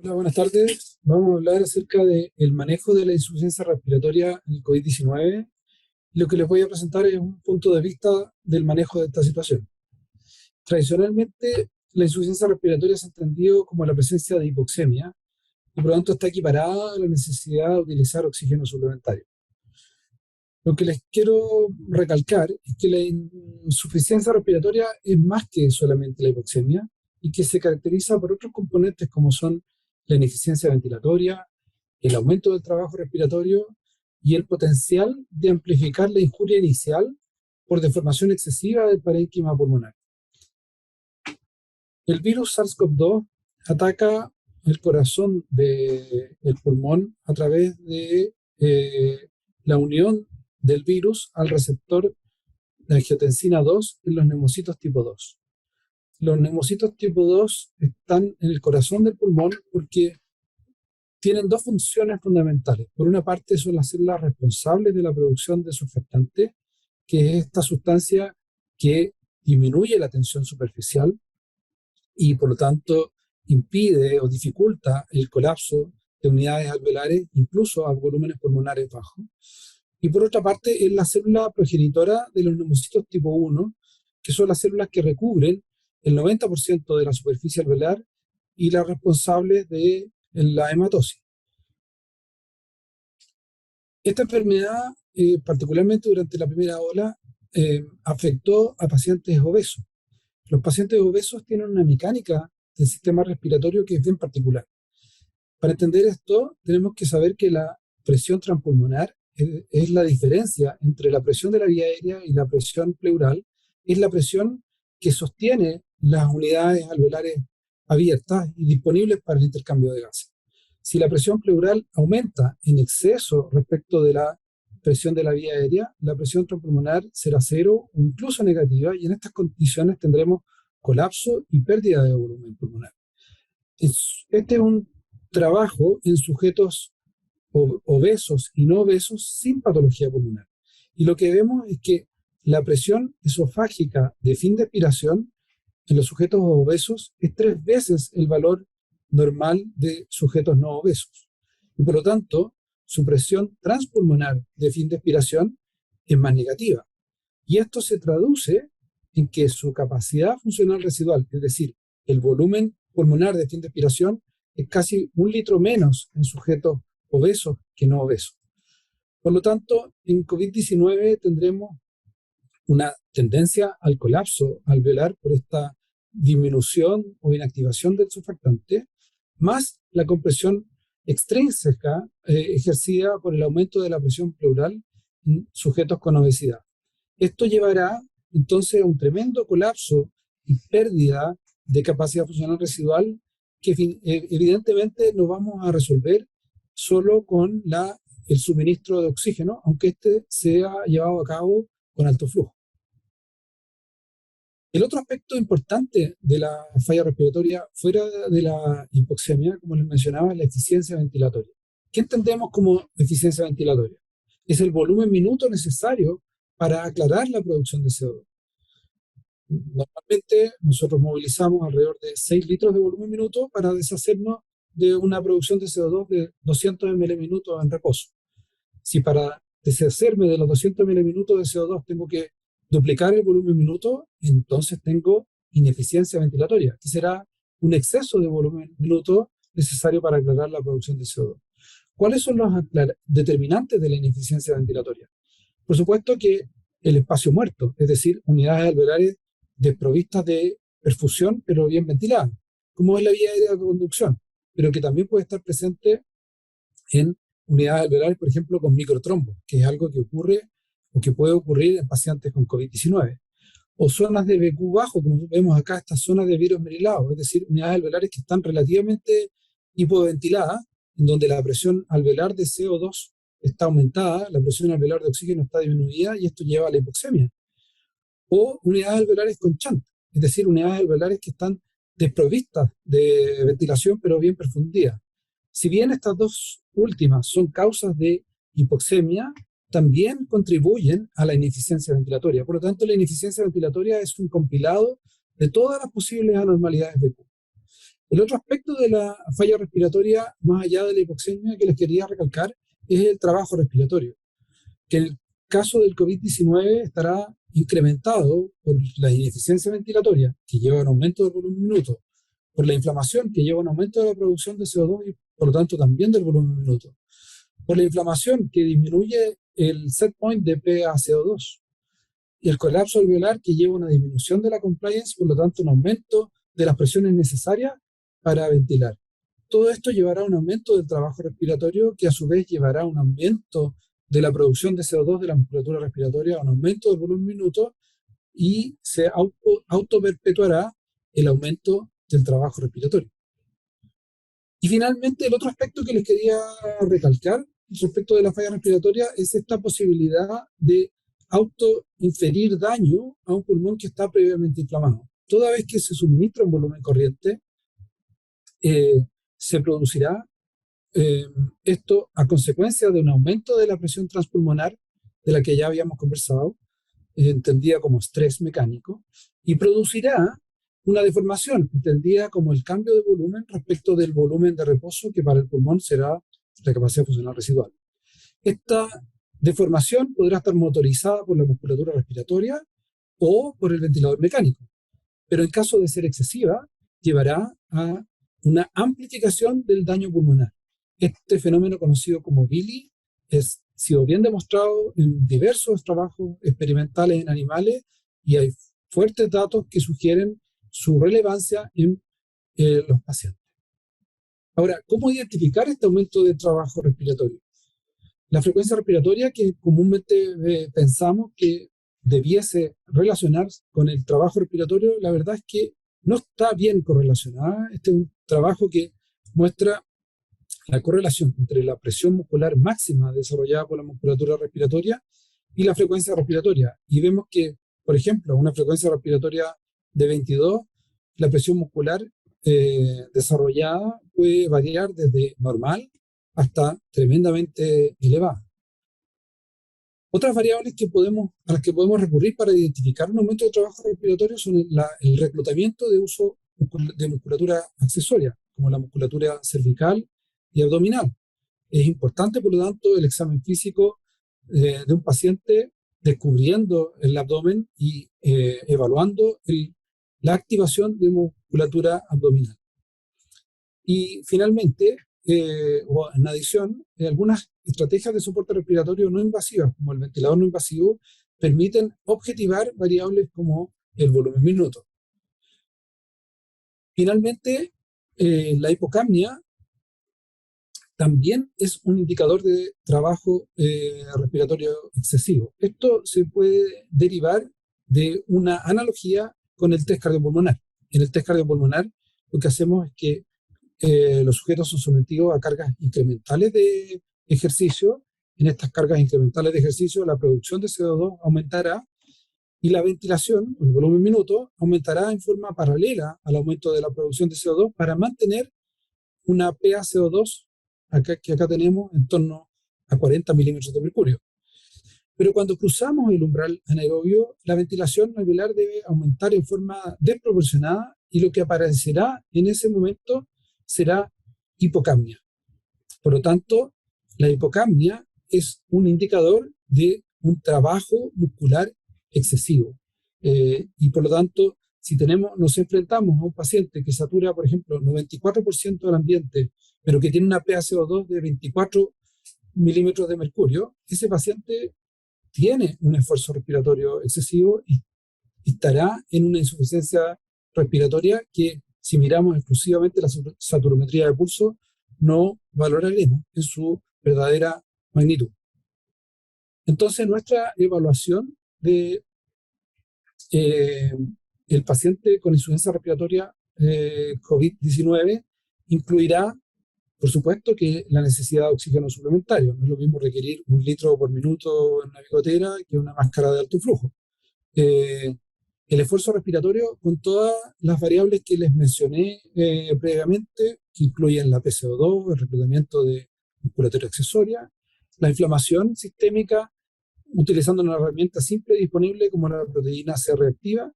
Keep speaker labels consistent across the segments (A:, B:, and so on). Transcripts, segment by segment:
A: Hola, buenas tardes. Vamos a hablar acerca del manejo de la insuficiencia respiratoria en el COVID-19. Lo que les voy a presentar es un punto de vista del manejo de esta situación. Tradicionalmente, la insuficiencia respiratoria se ha entendido como la presencia de hipoxemia y por lo tanto está equiparada a la necesidad de utilizar oxígeno suplementario. Lo que les quiero recalcar es que la insuficiencia respiratoria es más que solamente la hipoxemia y que se caracteriza por otros componentes como son la ineficiencia ventilatoria, el aumento del trabajo respiratorio y el potencial de amplificar la injuria inicial por deformación excesiva del parénquima pulmonar. El virus SARS-CoV-2 ataca el corazón del pulmón a través de la unión del virus al receptor de angiotensina 2 en los neumocitos tipo 2. Los neumocitos tipo 2 están en el corazón del pulmón porque tienen dos funciones fundamentales. Por una parte, son las células responsables de la producción de surfactante, que es esta sustancia que disminuye la tensión superficial y por lo tanto impide o dificulta el colapso de unidades alveolares, incluso a volúmenes pulmonares bajos. Y por otra parte, es la célula progenitora de los neumocitos tipo 1, que son las células que recubren el 90% de la superficie alveolar y las responsables de la hematosis. Esta enfermedad, particularmente durante la primera ola, afectó a pacientes obesos. Los pacientes obesos tienen una mecánica del sistema respiratorio que es bien particular. Para entender esto, tenemos que saber que la presión transpulmonar es la diferencia entre la presión de la vía aérea y la presión pleural. Es la presión que sostiene las unidades alveolares abiertas y disponibles para el intercambio de gases. Si la presión pleural aumenta en exceso respecto de la presión de la vía aérea, la presión transpulmonar será cero o incluso negativa, y en estas condiciones tendremos colapso y pérdida de volumen pulmonar. Este es un trabajo en sujetos obesos y no obesos sin patología pulmonar. Y lo que vemos es que la presión esofágica de fin de expiración en los sujetos obesos es 3 veces el valor normal de sujetos no obesos. Y por lo tanto, su presión transpulmonar de fin de expiración es más negativa. Y esto se traduce en que su capacidad funcional residual, es decir, el volumen pulmonar de fin de expiración, es casi 1 litro menos en sujetos obesos que no obesos. Por lo tanto, en COVID-19 tendremos una tendencia al colapso alveolar por esta disminución o inactivación del surfactante, más la compresión extrínseca ejercida por el aumento de la presión pleural en sujetos con obesidad. Esto llevará entonces a un tremendo colapso y pérdida de capacidad funcional residual que evidentemente no vamos a resolver solo con el suministro de oxígeno, aunque este sea llevado a cabo con alto flujo. El otro aspecto importante de la falla respiratoria, fuera de la hipoxemia, como les mencionaba, es la eficiencia ventilatoria. ¿Qué entendemos como eficiencia ventilatoria? Es el volumen minuto necesario para aclarar la producción de CO2. Normalmente nosotros movilizamos alrededor de 6 litros de volumen minuto para deshacernos de una producción de CO2 de 200 ml minutos en reposo. Si para deshacerme de los 200 ml minutos de CO2 tengo que duplicar el volumen minuto, entonces tengo ineficiencia ventilatoria, que será un exceso de volumen minuto necesario para aclarar la producción de CO2. ¿Cuáles son los determinantes de la ineficiencia ventilatoria? Por supuesto que el espacio muerto, es decir, unidades alveolares desprovistas de perfusión, pero bien ventiladas, como es la vía aérea de conducción, pero que también puede estar presente en unidades alveolares, por ejemplo, con microtrombos, que es algo que ocurre o que puede ocurrir en pacientes con COVID-19. O zonas de BQ bajo, como vemos acá, estas zonas de virus merilado, es decir, unidades alveolares que están relativamente hipoventiladas, en donde la presión alveolar de CO2 está aumentada, la presión alveolar de oxígeno está disminuida y esto lleva a la hipoxemia. O unidades alveolares con chant, es decir, unidades alveolares que están desprovistas de ventilación pero bien perfundidas. Si bien estas dos últimas son causas de hipoxemia, también contribuyen a la ineficiencia ventilatoria. Por lo tanto, la ineficiencia ventilatoria es un compilado de todas las posibles anormalidades BQ. El otro aspecto de la falla respiratoria, más allá de la hipoxemia que les quería recalcar, es el trabajo respiratorio, que en el caso del COVID-19 estará incrementado por la ineficiencia ventilatoria, que lleva a un aumento del volumen minuto, por la inflamación, que lleva a un aumento de la producción de CO2 y por lo tanto también del volumen minuto, por la inflamación, que disminuye el set point de PaCO2, y el colapso alveolar, que lleva a una disminución de la compliance y por lo tanto un aumento de las presiones necesarias para ventilar. Todo esto llevará a un aumento del trabajo respiratorio, que a su vez llevará a un aumento de la producción de CO2 de la musculatura respiratoria, a un aumento del volumen minuto, y se auto-perpetuará el aumento del trabajo respiratorio. Y finalmente, el otro aspecto que les quería recalcar respecto de la falla respiratoria es esta posibilidad de autoinferir daño a un pulmón que está previamente inflamado. Toda vez que se suministra un volumen corriente, se producirá esto a consecuencia de un aumento de la presión transpulmonar, de la que ya habíamos conversado, entendida como estrés mecánico, y producirá una deformación, entendida como el cambio de volumen respecto del volumen de reposo, que para el pulmón será la capacidad funcional residual. Esta deformación podrá estar motorizada por la musculatura respiratoria o por el ventilador mecánico, pero en caso de ser excesiva, llevará a una amplificación del daño pulmonar. Este fenómeno, conocido como BILI, ha sido bien demostrado en diversos trabajos experimentales en animales, y hay fuertes datos que sugieren su relevancia en los pacientes. Ahora, ¿cómo identificar este aumento de trabajo respiratorio? La frecuencia respiratoria, que comúnmente pensamos que debiese relacionarse con el trabajo respiratorio, la verdad es que no está bien correlacionada. Este es un trabajo que muestra la correlación entre la presión muscular máxima desarrollada por la musculatura respiratoria y la frecuencia respiratoria. Y vemos que, por ejemplo, una frecuencia respiratoria de 22, la presión muscular desarrollada puede variar desde normal hasta tremendamente elevada. Otras variables a las que podemos recurrir para identificar un aumento de trabajo respiratorio son el reclutamiento de uso de musculatura accesoria, como la musculatura cervical y abdominal. Es importante, por lo tanto, el examen físico de un paciente, descubriendo el abdomen y evaluando la activación de musculatura abdominal. Y finalmente, o en adición, algunas estrategias de soporte respiratorio no invasivas, como el ventilador no invasivo, permiten objetivar variables como el volumen minuto. Finalmente, la hipocapnia también es un indicador de trabajo respiratorio excesivo. Esto se puede derivar de una analogía con el test cardiopulmonar. En el test cardiopulmonar, lo que hacemos es que los sujetos son sometidos a cargas incrementales de ejercicio. En estas cargas incrementales de ejercicio, la producción de CO2 aumentará y la ventilación, el volumen minuto, aumentará en forma paralela al aumento de la producción de CO2 para mantener una PaCO2 que acá tenemos en torno a 40 milímetros de mercurio. Pero cuando cruzamos el umbral anaerobio, la ventilación alveolar debe aumentar en forma desproporcionada, y lo que aparecerá en ese momento será hipocapnia. Por lo tanto, la hipocapnia es un indicador de un trabajo muscular excesivo. Y por lo tanto, si nos enfrentamos a un paciente que satura, por ejemplo, 94% del ambiente, pero que tiene una PaCO2 de 24 milímetros de mercurio, ese paciente tiene un esfuerzo respiratorio excesivo y estará en una insuficiencia respiratoria que, si miramos exclusivamente la saturometría de pulso, no valoraremos en su verdadera magnitud. Entonces, nuestra evaluación de el paciente con insuficiencia respiratoria COVID-19 incluirá, por supuesto, que la necesidad de oxígeno suplementario. No es lo mismo requerir 1 litro por minuto en una bigotera que una máscara de alto flujo. El esfuerzo respiratorio, con todas las variables que les mencioné previamente, que incluyen la PCO2, el reclutamiento de musculatura accesoria, la inflamación sistémica, utilizando una herramienta simple y disponible como la proteína C reactiva,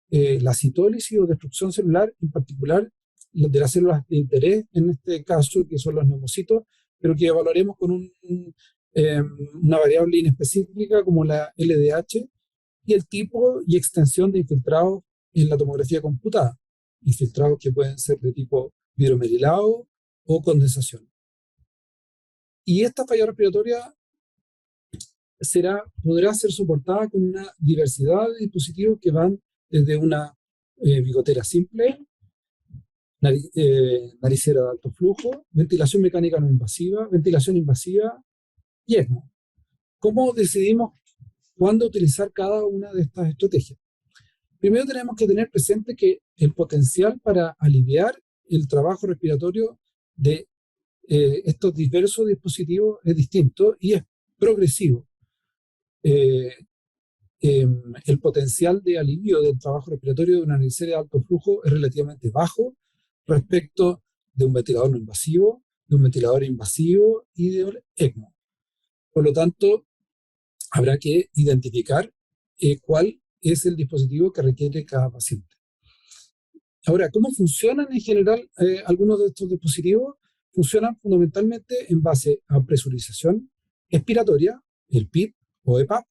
A: la citólisis o destrucción celular, en particular de las células de interés, en este caso, que son los neumocitos, pero que evaluaremos con una variable inespecífica como la LDH, y el tipo y extensión de infiltrados en la tomografía computada. Infiltrados que pueden ser de tipo hidromerilado o condensación. Y esta falla respiratoria podrá ser soportada con una diversidad de dispositivos que van desde una bigotera simple, naricera de alto flujo, ventilación mecánica no invasiva, ventilación invasiva y ECMO. ¿Cómo decidimos cuándo utilizar cada una de estas estrategias? Primero tenemos que tener presente que el potencial para aliviar el trabajo respiratorio de estos diversos dispositivos es distinto y es progresivo. El potencial de alivio del trabajo respiratorio de una naricera de alto flujo es relativamente bajo respecto de un ventilador no invasivo, de un ventilador invasivo y de ECMO. Por lo tanto, habrá que identificar cuál es el dispositivo que requiere cada paciente. Ahora, ¿cómo funcionan en general algunos de estos dispositivos? Funcionan fundamentalmente en base a presurización expiratoria, el PIP o EPAP,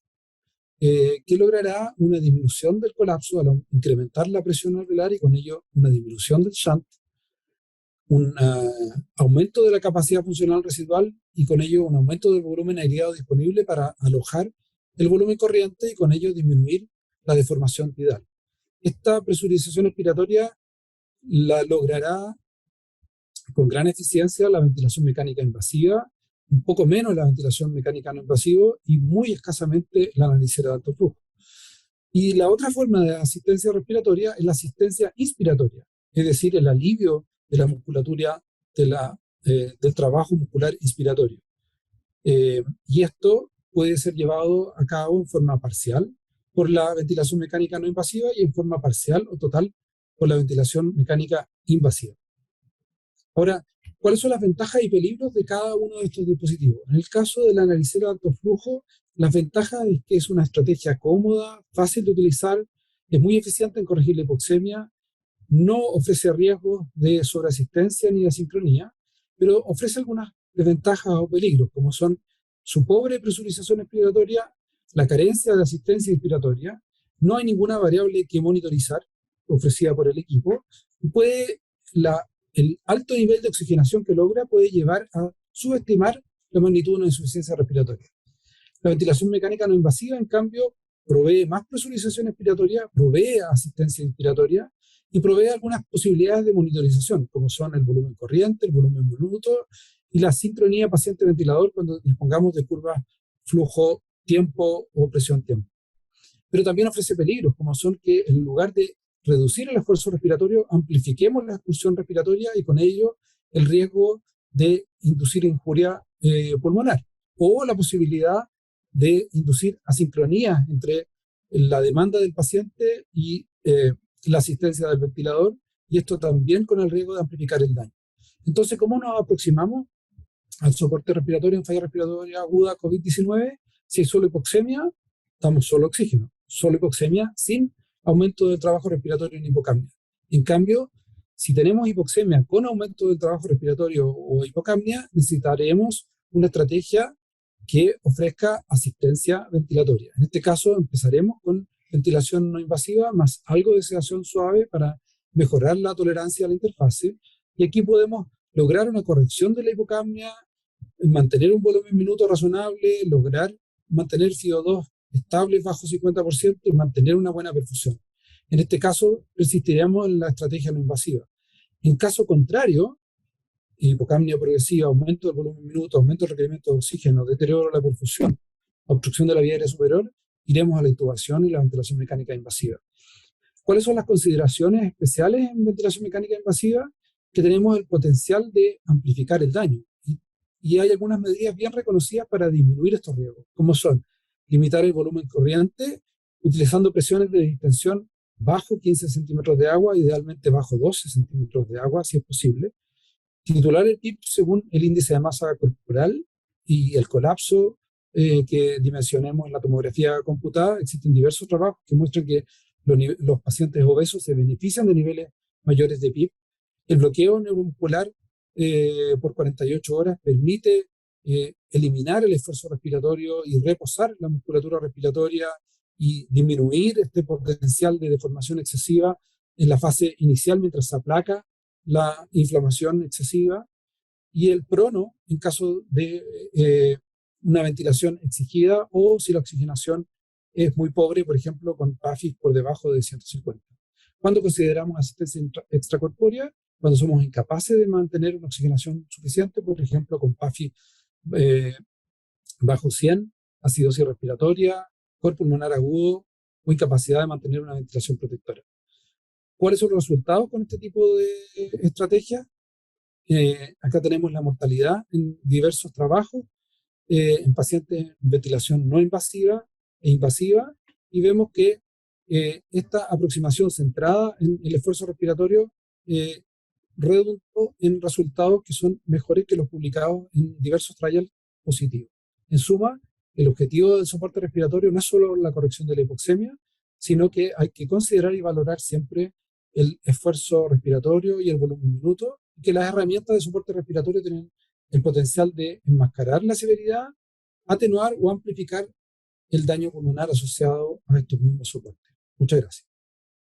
A: que logrará una disminución del colapso al incrementar la presión alveolar y con ello una disminución del shunt, un aumento de la capacidad funcional residual y con ello un aumento del volumen aireado disponible para alojar el volumen corriente y con ello disminuir la deformación tidal. Esta presurización expiratoria la logrará con gran eficiencia la ventilación mecánica invasiva, un poco menos la ventilación mecánica no invasiva y muy escasamente la naricera de alto flujo. Y la otra forma de asistencia respiratoria es la asistencia inspiratoria, es decir, el alivio de la musculatura del trabajo muscular inspiratorio. Y esto puede ser llevado a cabo en forma parcial por la ventilación mecánica no invasiva y en forma parcial o total por la ventilación mecánica invasiva. Ahora, ¿cuáles son las ventajas y peligros de cada uno de estos dispositivos? En el caso de la naricera de alto flujo, las ventajas es que es una estrategia cómoda, fácil de utilizar, es muy eficiente en corregir la hipoxemia, no ofrece riesgos de sobreasistencia ni de asincronía, pero ofrece algunas desventajas o peligros, como son su pobre presurización expiratoria, la carencia de asistencia inspiratoria, no hay ninguna variable que monitorizar ofrecida por el equipo, y el alto nivel de oxigenación que logra puede llevar a subestimar la magnitud de una insuficiencia respiratoria. La ventilación mecánica no invasiva, en cambio, provee más presurización expiratoria, provee asistencia inspiratoria y provee algunas posibilidades de monitorización, como son el volumen corriente, el volumen minuto y la sincronía paciente-ventilador cuando dispongamos de curvas flujo-tiempo o presión-tiempo. Pero también ofrece peligros, como son que en lugar de reducir el esfuerzo respiratorio, amplifiquemos la expulsión respiratoria y con ello el riesgo de inducir injuria pulmonar o la posibilidad de inducir asincronía entre la demanda del paciente y la asistencia del ventilador, y esto también con el riesgo de amplificar el daño. Entonces, ¿cómo nos aproximamos al soporte respiratorio en falla respiratoria aguda COVID-19? Si hay solo hipoxemia, damos solo oxígeno. Solo hipoxemia sin aumento del trabajo respiratorio en hipocapnia. En cambio, si tenemos hipoxemia con aumento del trabajo respiratorio o hipocapnia, necesitaremos una estrategia que ofrezca asistencia ventilatoria. En este caso, empezaremos con ventilación no invasiva más algo de sedación suave para mejorar la tolerancia a la interfase. Y aquí podemos lograr una corrección de la hipocapnia, mantener un volumen minuto razonable, lograr mantener FiO2 estables bajo 50% y mantener una buena perfusión. En este caso, persistiremos en la estrategia no invasiva. En caso contrario, hipocapnia progresiva, aumento del volumen minuto, aumento del requerimiento de oxígeno, deterioro de la perfusión, obstrucción de la vía aérea superior, iremos a la intubación y la ventilación mecánica invasiva. ¿Cuáles son las consideraciones especiales en ventilación mecánica invasiva? Que tenemos el potencial de amplificar el daño. Y hay algunas medidas bien reconocidas para disminuir estos riesgos, como son limitar el volumen corriente utilizando presiones de distensión bajo 15 centímetros de agua, idealmente bajo 12 centímetros de agua, si es posible. Titular el PIP según el índice de masa corporal y el colapso que dimensionemos en la tomografía computada. Existen diversos trabajos que muestran que los pacientes obesos se benefician de niveles mayores de PIP. El bloqueo neuromuscular por 48 horas permite eliminar el esfuerzo respiratorio y reposar la musculatura respiratoria y disminuir este potencial de deformación excesiva en la fase inicial mientras se aplaca la inflamación excesiva. Y el prono en caso de una ventilación exigida o si la oxigenación es muy pobre, por ejemplo, con PAFIs por debajo de 150. ¿Cuándo consideramos asistencia extracorpórea? Cuando somos incapaces de mantener una oxigenación suficiente, por ejemplo, con PAFI eh, bajo 100, acidosis respiratoria, cor pulmonar agudo o incapacidad de mantener una ventilación protectora. ¿Cuáles son los resultados con este tipo de estrategias? Acá tenemos la mortalidad en diversos trabajos, en pacientes en ventilación no invasiva e invasiva, y vemos que esta aproximación centrada en el esfuerzo respiratorio eh, redundó en resultados que son mejores que los publicados en diversos trials positivos. En suma, el objetivo del soporte respiratorio no es solo la corrección de la hipoxemia, sino que hay que considerar y valorar siempre el esfuerzo respiratorio y el volumen minuto, y que las herramientas de soporte respiratorio tienen el potencial de enmascarar la severidad, atenuar o amplificar el daño pulmonar asociado a estos mismos soportes. Muchas gracias.